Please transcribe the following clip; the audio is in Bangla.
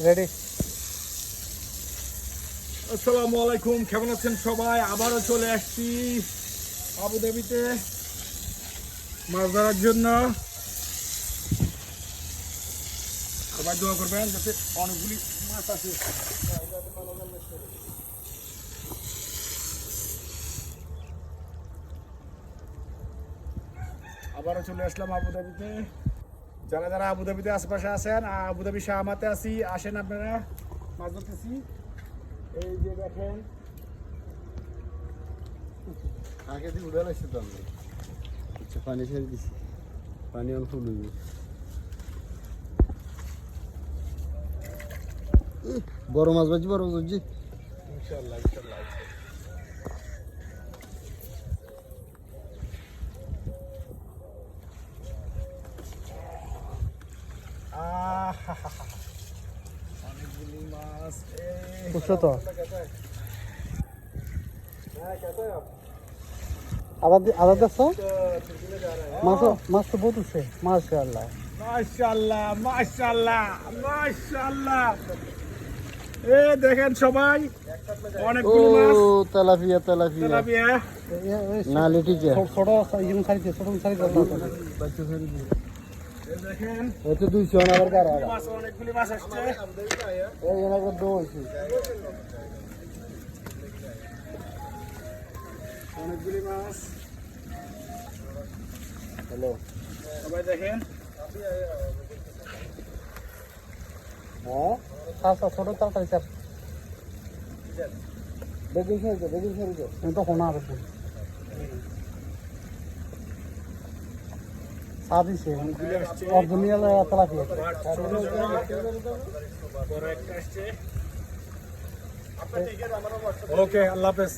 রেডি। আসসালামু আলাইকুম, কেমন আছেন সবাই? আবারও চলে আসছি আবুধাবিতে মাছ ধরার জন্য। সবাই দোয়া করবেন যাতে অনেকগুলি মাছ আছে। আবারও চলে আসলাম আবুধাবিতে। যারা যারা আবুধাবিতে আশেপাশে আছেন, আবুধাবি শাহমাতে আছি, আসেন আপনারা, মাছ ধরতেছি। এই যে দেখেন, আগে দিয়ে উড়ে লাগছে তো আমি। আচ্ছা, পানি ছেড়ে দিছি, পানি অন ফুল হইবে। বড় মাছ বাজি, বড় মাছ বাজি। ইনশাআল্লাহ ইনশাআল্লাহ। অনেকগুলি মাছ। বুঝছো তো? আদা দেখছো? মাছ তো বহুত উঠছে, মাশাআল্লাহ মাশাআল্লাহ মাশাআল্লাহ মাশাআল্লাহ। এ দেখেন সবাই, অনেকগুলি মাছ। ও তেলাপিয়া, তেলাপিয়া তেলাপিয়া। না লিটিকে ছোট ইউন সাইজ, ছোট সাইজ বাচ্চা ছেড়ে দিই। এই দেখেন এই তো 200 আনার কার আর মাছ, অনেকগুলি মাছ আসছে। এই এনাকে দো হইছে। অনেকগুলি মাছ। হ্যালো, সবাই দেখেন, হ্যাঁ স্যার ছোট তরকারি স্যার, বেগুন ছেড়ে, বেগুন ছেড়ে দে। আমি তো কোনা আর সাদিছে অনেকগুলি আসছে। Original tilapia. বড় একটা আসছে। ওকে, আল্লাহ হাফেজ।